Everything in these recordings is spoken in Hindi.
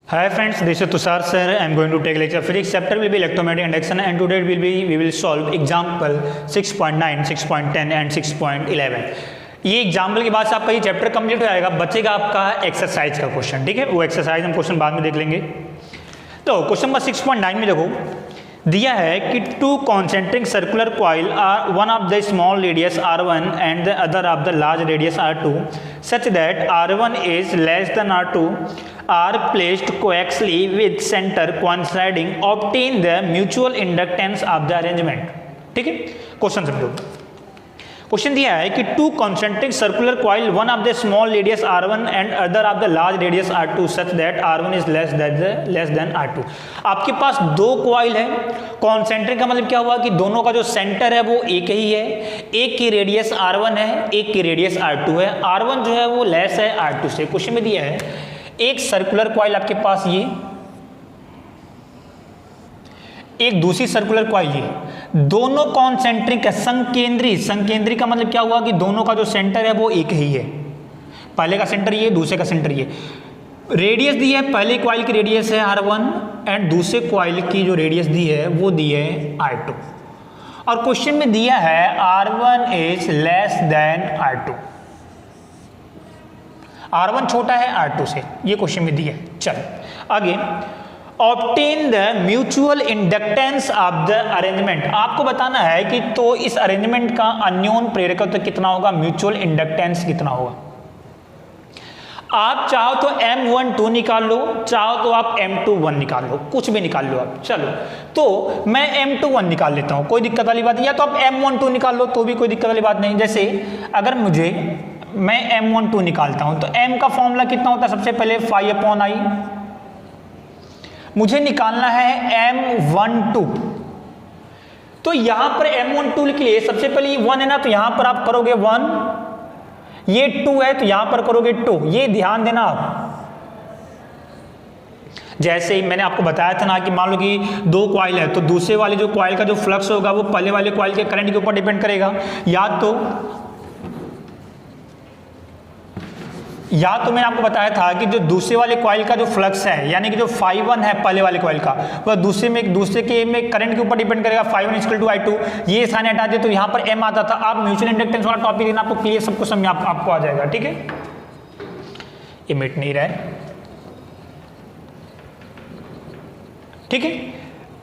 Hi friends, this is Tushar sir. I am going to take lecture. Physics chapter will be electromagnetic induction, and today we will solve example 6.9, 6.10 and 6.11. ये एग्जाम्पल के बाद से आपका ये चैप्टर कंप्लीट हो जाएगा, बचेगा आपका एक्सरसाइज का क्वेश्चन। ठीक है, वो एक्सरसाइज हम क्वेश्चन बाद में देख लेंगे। तो क्वेश्चन नंबर 6.9 में देखो दिया है कि two concentric circular coil are one of the small radius r1 and the other of the large radius r2 such that r1 is less than r2 are placed coaxially with center coinciding obtain the mutual inductance of the arrangement। ठीक है, क्वेश्चन समझो। क्वेश्चन दिया है कि two concentric circular coil one of the small radius r1 and other of the large radius r2 such that r1 is less than r2। आपके पास दो कॉइल है, कॉन्सेंट्रिक का मतलब क्या हुआ कि दोनों का जो सेंटर है वो एक ही है, एक की रेडियस r1 है, एक की रेडियस r2 है। r1 जो है वो लेस है r2 से। क्वेश्चन में दिया है एक सर्कुलर कॉइल आपके पास ये, एक दूसरी सर्कुलर कॉइल ये, दोनों कॉन्सेंट्रिक है, संकेंद्री। संकेंद्री का मतलब क्या हुआ कि दोनों का जो सेंटर है वो एक ही है। पहले का सेंटर ये, दूसरे का सेंटर ये। रेडियस दी है, पहले कॉइल की रेडियस है r1 एंड दूसरे कॉइल की जो रेडियस दी है वो दी है r2। और क्वेश्चन में दिया है r1 is less than r2, r1 छोटा है r2 से, ये क्वेश्चन में दिया है। चल आगे, obtain the mutual inductance of the arrangement. आपको बताना है कि तो इस अरेंजमेंट का अन्योन प्रेरकत्व कितना होगा, म्यूचुअल इंडक्टेंस कितना होगा। आप चाहो तो M12 निकाल लो, चाहो तो आप M21 निकाल लो, कुछ भी निकाल लो आप। चलो तो मैं M21 निकाल लेता हूं, कोई दिक्कत वाली बात नहीं, या तो आप M12 निकाल लो तो भी कोई दिक्कत वाली बात नहीं। जैसे अगर मैं M12 निकालता हूं तो M का फॉर्मूला कितना होता है, सबसे पहले phi/I। मुझे निकालना है M12, तो यहां पर M12 के लिए सबसे पहले 1 है ना, तो यहां पर आप करोगे 1, ये 2 है तो यहां पर करोगे 2। ये ध्यान देना आप, जैसे ही मैंने आपको बताया था ना कि मान लो कि दो कॉइल है तो दूसरे वाले जो कॉइल का जो फ्लक्स होगा वो पहले वाले कॉइल के करंट के ऊपर डिपेंड करेगा। या तो मैंने आपको बताया था कि जो दूसरे वाले कॉइल का जो फ्लक्स है, यानी कि जो phi1 है पहले वाले कॉइल का, वह दूसरे के करंट के ऊपर डिपेंड करेगा। phi1 = I2। ये साइन हटा दे तो यहाँ पर M आता था। आप म्यूचुअल इंडक्टेंस वाला टॉपिक लेना, आपको क्लियर सब कुछ समझ आपको आ जाएगा। ठीक है, ये मिट नहीं रहा है। ठीक है,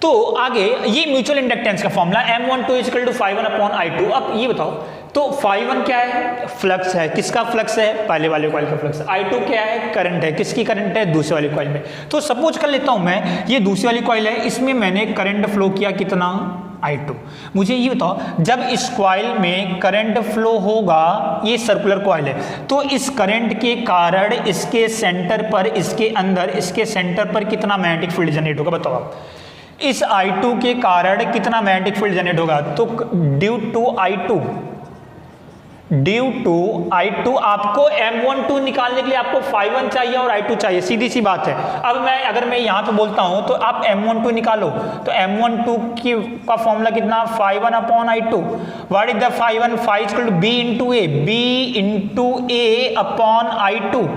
तो आगे ये म्यूचुअल इंडक्टेंस का फॉर्मूला M12 = phi1/I2। अब ये बताओ तो phi1 क्या है, फ्लक्स है। किसका फ्लक्स है, पहले वाले कॉइल का फ्लक्स। I2 क्या है, करंट है। किसकी करंट है, दूसरे वाले कॉइल में। तो सपोज कर लेता हूं मैं, ये दूसरी वाली कॉइल है, इसमें मैंने करंट फ्लो किया कितना, I2। मुझे ये बताओ जब इस कॉइल में करंट फ्लो होगा, ये सर्कुलर कॉइल है, तो इस करंट के कारण इसके सेंटर पर, इसके अंदर, इसके सेंटर पर कितना मैग्नेटिक फील्ड जनरेट होगा, बताओ आप। इस I2 के कारण कितना मैग्नेटिक फील्ड जनरेट होगा, तो ड्यू टू I2 आपको M12 निकालने के लिए आपको phi1 चाहिए और I2 चाहिए, सीधी सी बात है। अब अगर मैं यहां पे बोलता हूं तो आप M12 निकालो, तो M12 का फॉर्मूला कितना, phi1/I2। What is the phi1, phi = B × A/I2।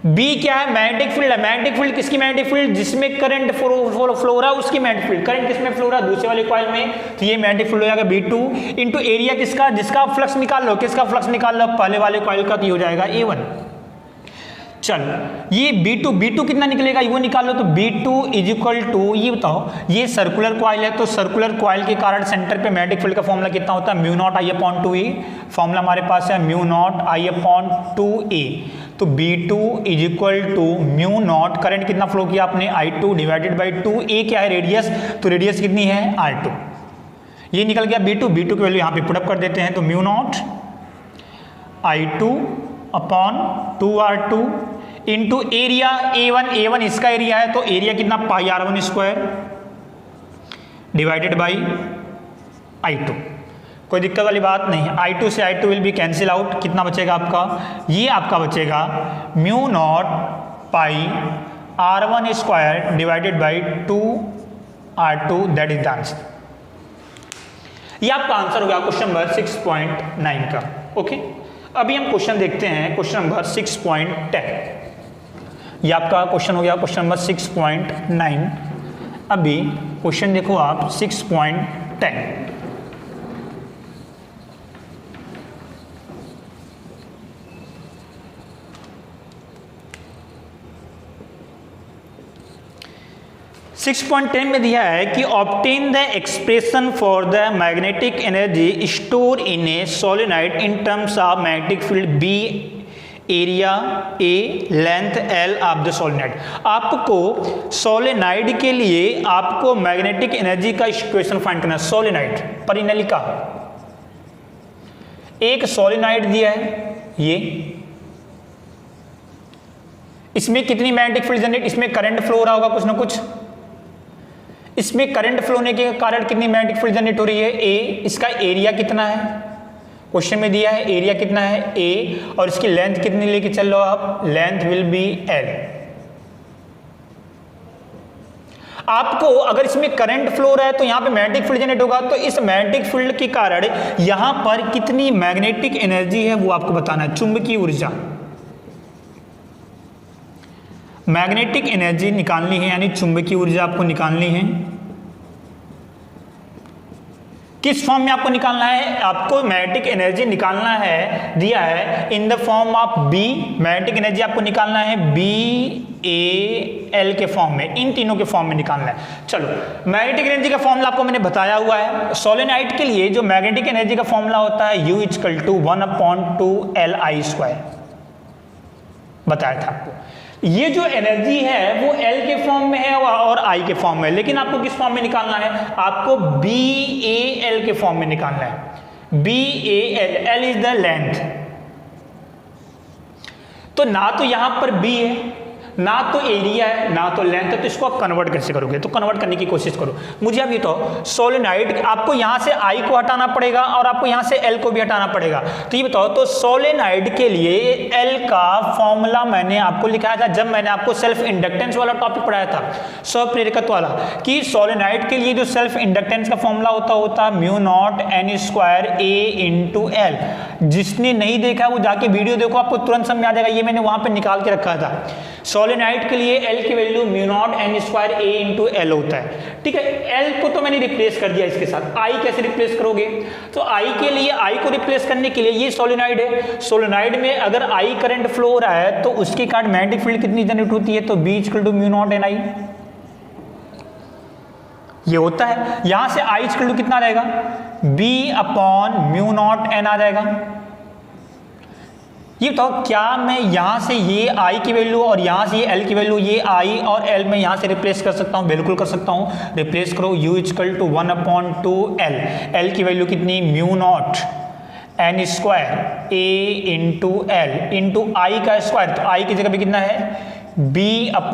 B क्या है, मैग्नेटिक फील्ड है। मैग्नेटिक फील्ड किसकी मैग्नेटिक फील्ड, जिसमें करंट फ्लो हो रहा है उसकी मैग्नेटिक फील्ड। करंट किसमें फ्लो हो रहा है, दूसरे वाले कॉइल में, तो ये मैग्नेटिक फील्ड हो जाएगा B2 × एरिया किसका, जिसका फ्लक्स निकाल लो। किसका फ्लक्स निकाल लो, पहले वाले कॉइल का, तो ये हो जाएगा A1। चल ये B2 कितना निकलेगा, वो निकाल लो। तो B2 = ये बताओ, ये सर्कुलर कॉइल है तो सर्कुलर कॉइल के कारण सेंटर पे मैग्नेटिक फील्ड का फॉर्मूला कितना होता है, μ0I/2A। फॉर्मूला हमारे पास है μ0I/2A। तो B2 = μ0, करंट कितना फ्लो किया आपने, I2 / 2। A क्या है, रेडियस, तो रेडियस कितनी है, R2। ये निकल गया B2 की वैल्यू यहाँ पे पुटअप कर देते हैं, तो μ0 I2/2R2 इंटू एरिया A1 इसका एरिया है, तो एरिया कितना, πr1² / I2। कोई दिक्कत वाली बात नहीं। I2 से I2 will be cancel out, कितना बचेगा आपका, ये आपका बचेगा μ0 πr1² / 2R2, that is the answer. ये आपका आंसर हो गया क्वेश्चन नंबर 6.9 का। ओके, अभी हम क्वेश्चन देखते हैं, क्वेश्चन नंबर 6.10। ये आपका क्वेश्चन हो गया क्वेश्चन नंबर 6.9। अभी क्वेश्चन देखो आप 6.10। सिक्स पॉइंट 10 में दिया है कि obtain the expression for the magnetic energy store in a solenoid in terms of magnetic field B, area A, length L of the solenoid. आपको सोलेनॉइड के लिए आपको मैग्नेटिक एनर्जी का इक्वेशन फाइंड करना है। सोलेनॉइड परिनलिका, एक सोलेनॉइड दिया है ये, इसमें कितनी मैग्नेटिक फील्ड जनरेट, इसमें करंट फ्लो हो रहा होगा कुछ ना कुछ, इसमें करंट फ्लो होने के कारण कितनी मैग्नेटिक फील्ड जनरेट हो रही है ए, इसका एरिया कितना है क्वेश्चन में दिया है, एरिया कितना है ए, और इसकी लेंथ कितनी लेके चल रहे हो आप, लेंथ विल बी एल। आपको अगर इसमें करंट फ्लो रहा है तो यहां पे मैग्नेटिक फील्ड जनरेट होगा, तो इस मैग्नेटिक फील्ड के कारण यहां पर कितनी मैग्नेटिक एनर्जी है वो आपको बताना है। चुंबकीय ऊर्जा, मैग्नेटिक एनर्जी निकालनी है, यानी चुंबकीय ऊर्जा आपको निकालनी है। किस फॉर्म में आपको निकालना है, आपको मैग्नेटिक एनर्जी निकालना है, दिया है in the form of B, magnetic energy आपको निकालना है बी ए एल के फॉर्म में, इन तीनों के फॉर्म में निकालना है। चलो मैग्नेटिक एनर्जी का फॉर्मूला आपको मैंने बताया हुआ है। सोलेनॉइड के लिए जो मैग्नेटिक एनर्जी का फॉर्मूला होता है U = 1/2LI², बताया था आपको। ये जो एनर्जी है वो L के फॉर्म में है और I के फॉर्म में, लेकिन आपको किस फॉर्म में निकालना है, आपको BAL के फॉर्म में निकालना है। BAL, L is the length. तो ना तो यहां पर B है, ना तो एरिया है, ना तो लेंथ है, तो इसको आप कन्वर्ट कैसे करोगे, तो कन्वर्ट करने की कोशिश करो। मुझे अब ये तो सोलेनॉइड, आपको यहां से I को हटाना पड़ेगा और आपको यहां से L को भी हटाना पड़ेगा। तो ये बताओ, तो सोलेनॉइड के लिए L का फॉर्मूला मैंने आपको लिखाया था जब मैंने आपको सेल्फ इंडक्टेंस वाला टॉपिक पढ़ाया था, स्वप्रेरकत्व वाला, कि सोलेनॉइड के लिए जो सेल्फ इंडक्टेंस का फॉर्मूला होता μ0n² A × L। जिसने नहीं देखा वो जाके वीडियो देखो, आपको तुरंत समझ आ जाएगा। ये मैंने वहां पे निकाल के रखा था। सोलेनॉइड के लिए L की वैल्यू μ0n² A × L होता है, ठीक है। L को तो मैंने रिप्लेस कर दिया इसके साथ, I कैसे रिप्लेस करोगे, तो I के लिए, I को रिप्लेस करने के लिए ये सोलेनॉइड है, सोलेनॉइड में अगर I करंट फ्लो हो रहा है तो उसके कारण मैग्नेटिक फील्ड कितनी जनरेट होती है, तो B = μ0n I ये होता है। यहां से I = कितना रहेगा, B/μ0n आ जाएगा। ये बताओ, क्या मैं यहां से ये I की वैल्यू और यहां से ये L की वैल्यू, ये I और L में यहां से रिप्लेस कर सकता हूं, बिल्कुल कर सकता हूं। रिप्लेस करो, U = 1/2L, L की वैल्यू कितनी, μ0n² A × L into I का स्क्वायर, तो I की जगह पे कितना है, B/μ0n²।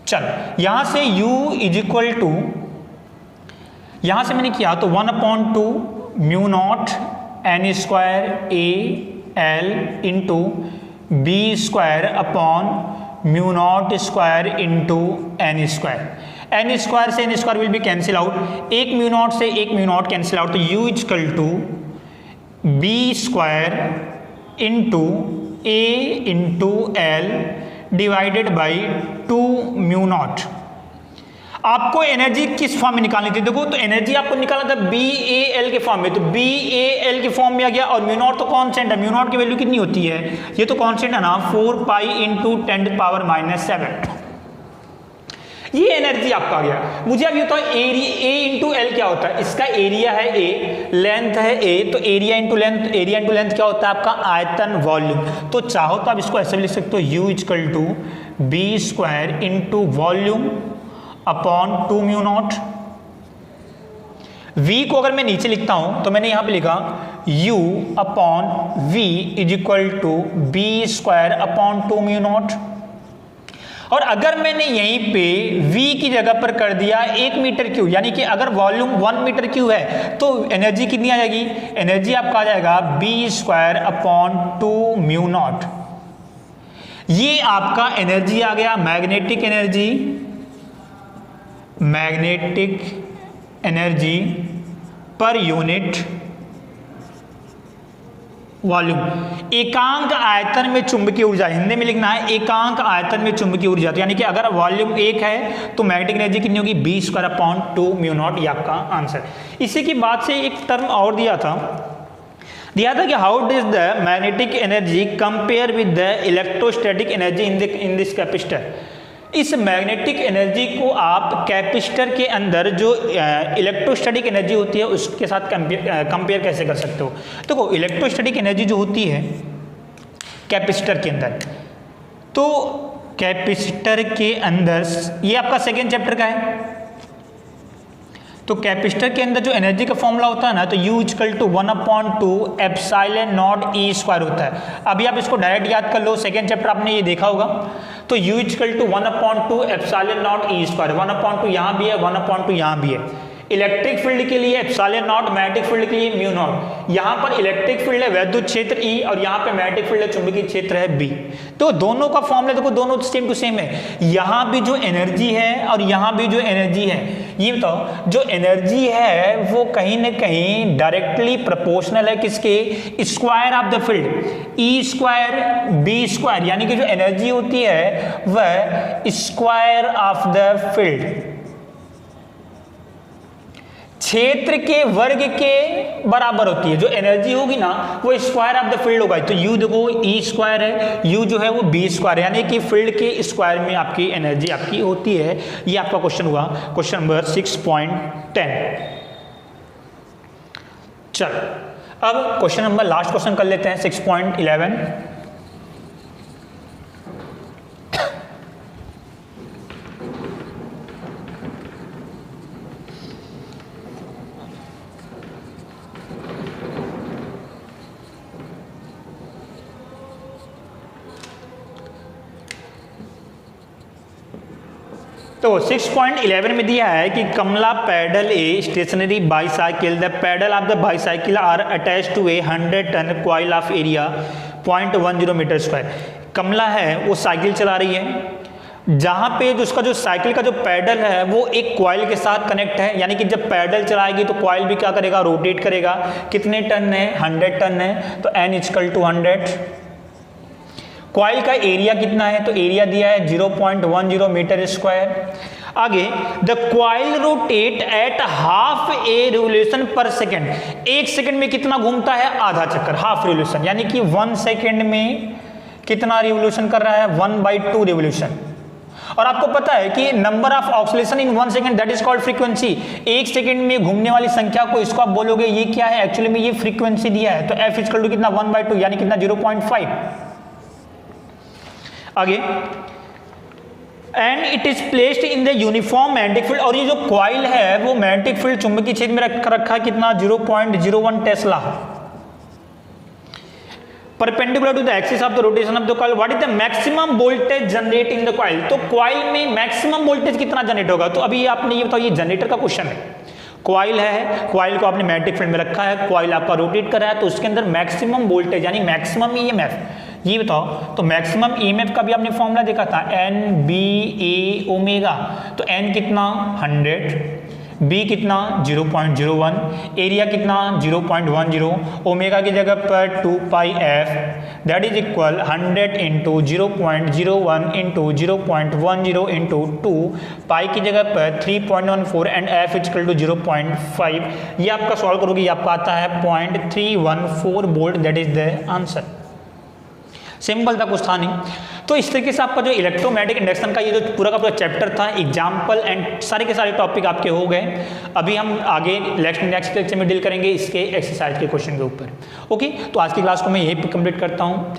चल यहां से U = यहां से मैंने किया तो 1/2μ0n² AL into B² μ0² n² से n² will be cancel out, एक μ0 से एक μ0 कैंसिल आउट, तो U = B² into A × L divided by 2μ0। आपको एनर्जी किस फॉर्म में निकालनी थी, देखो तो एनर्जी आपको निकालना था BAL के फॉर्म में, तो BAL के फॉर्म में आ गया, और μ0 तो कांस्टेंट है, μ0 की वैल्यू कितनी होती है, ये तो कांस्टेंट है ना, 4π × 10⁻⁷। ये एनर्जी आपका आ गया। मुझे अब ये बताओ A × L क्या होता है, इसका एरिया है A, लेंथ है A, तो एरिया इंटू लेंथ क्या होता है आपका, आयतन, वॉल्यूम। तो चाहो तो आप इसको ऐसे लिख सकते हो, U = B² into volume upon 2μ0। V को अगर मैं नीचे लिखता हूं तो मैंने यहां पे लिखा U/V = B² 2μ0। और अगर मैंने यहीं पे V की जगह पर कर दिया 1 मीटर क्यूब, यानी कि अगर वॉल्यूम 1 मीटर क्यूब है तो एनर्जी कितनी आ जाएगी, एनर्जी आपका आ जाएगा B² 2μ0। ये आपका एनर्जी आ गया, magnetic energy per unit volume, एकांक आयतन में चुंबकीय ऊर्जा, हिंदी में लिखना है एकांक आयतन में चुंबकीय ऊर्जा। तो यानी कि अगर वॉल्यूम 1 है तो मैग्नेटिक एनर्जी कितनी होगी, B²/2 μ0, ये आपका आंसर। इसी की बात से एक टर्म और दिया था कि how does the magnetic energy compare with the electrostatic energy in this capacitor. इस मैग्नेटिक एनर्जी को आप कैपेसिटर के अंदर जो इलेक्ट्रोस्टैटिक एनर्जी होती है उसके साथ कंपेयर कैसे कर सकते हो। देखो इलेक्ट्रोस्टैटिक एनर्जी जो होती है कैपेसिटर के अंदर, तो कैपेसिटर के अंदर ये आपका सेकेंड चैप्टर का है, तो कैपेसिटर के अंदर जो एनर्जी का फॉर्मूला होता है ना, तो U = 1/2 ε0E² होता है। अभी आप इसको डायरेक्ट याद कर लो, सेकेंड चैप्टर आपने ये देखा होगा। तो U = 1/2 ε0E², 1/2 यहाँ भी है, 1/2 यहाँ भी है। इलेक्ट्रिक फील्ड के लिए ε0, मैग्नेटिक फील्ड के लिए μ0। यहाँ पर इलेक्ट्रिक फील्ड है वैद्युत क्षेत्र E और यहाँ पे मैग्नेटिक फील्ड है चुंबकीय क्षेत्र है B। तो दोनों का फॉर्मूला देखो, दोनों सेम टू सेम है। यहाँ भी जो एनर्जी है और यहाँ भी जो एनर्जी है, ये बताओ जो एनर्जी है वो कहीं ना कहीं डायरेक्टली प्रोपोर्शनल है किसके, square of the field, E² B², यानी कि जो एनर्जी होती है वह स्क्वायर ऑफ द फील्ड, क्षेत्र के वर्ग के बराबर होती है। जो एनर्जी होगी ना वो स्क्वायर ऑफ द फील्ड होगा। तो U देखो E² है, U जो है वो B² है, यानी कि फील्ड के स्क्वायर में आपकी एनर्जी आपकी होती है। ये आपका क्वेश्चन हुआ, क्वेश्चन नंबर 6.10। चलो अब क्वेश्चन नंबर लास्ट क्वेश्चन कर लेते हैं 6.11। तो 6.11 में दिया है कि Kamala pedal a stationary bicycle, the pedal of the bicycle are attach to a 100 turn coil of area 0.10 metre square. Kamala है वो साइकिल चला रही है, जहाँ पे जो उसका जो साइकिल का जो पैडल है वो एक कॉइल के साथ कनेक्ट है, यानी कि जब पैडल चलाएगी तो कॉइल भी क्या करेगा, रोटेट करेगा। कितने टन है, 100 टन है, तो N = 100। कॉइल का एरिया कितना है, तो एरिया दिया है 0.10 मीटर स्क्वायर। आगे the coil rotate eight ½ a revolution per second, एक सेकेंड में कितना घूमता है, आधा चक्कर, हाफ रिवोल्यूशन, यानी कि 1 सेकेंड में कितना रिवोल्यूशन कर रहा है, 1/2 रिवोल्यूशन। और आपको पता है कि number of oscillation in 1 second that is called frequency. एक सेकेंड में घूमने वाली संख्या को इसको आप बोलोगे ये क्या है, एक्चुअली में ये फ्रीक्वेंसी दिया है। तो F = कितना, 1/2, यानी कितना, 0.5। आगे and it is placed in the uniform magnetic field, और ये जो कॉइल है वो मैग्नेटिक फील्ड चुंबकीय क्षेत्र में रखा है कितना, 0.01 tesla, perpendicular to the axis of the rotation of the coil. What is the maximum voltage generate in the coil, तो कॉइल में मैक्सिमम वोल्टेज कितना जनरेट होगा। तो अभी आपने ये बताओ, ये जनरेटर का क्वेश्चन है। कॉइल है, कॉइल को आपने मैग्नेटिक फील्ड में रखा है, कॉइल आपका रोटेट कर रहा है, तो उसके अंदर मैक्सिमम वोल्टेज यानी मैक्सिमम EMF, ये बताओ। तो मैक्सिमम EMF का भी आपने फॉर्मूला देखा था, NBA⍵। तो N कितना, 100, B कितना, 0.01, एरिया कितना, 0.10, ओमेगा की जगह पर 2πf, दैट इज इक्वल 100 × 0.01 × 0.10 × 2, पाई की जगह पर 3.14 एंड F = 0.5। ये आपका सॉल्व करोगे, ये आपका आता है 0.314 volt, that is the answer. Simple था, कुछ था नहीं। तो इस तरीके से आपका जो इलेक्ट्रोमैग्नेटिक इंडक्शन का ये जो पूरा का पूरा चैप्टर था, एग्जाम्पल एंड सारे के सारे टॉपिक आपके हो गए। अभी हम आगे नेक्स्ट लेक्चर में डील करेंगे इसके एक्सरसाइज के क्वेश्चन के ऊपर। ओके, तो आज की क्लास को मैं यहीं पर कंप्लीट करता हूँ।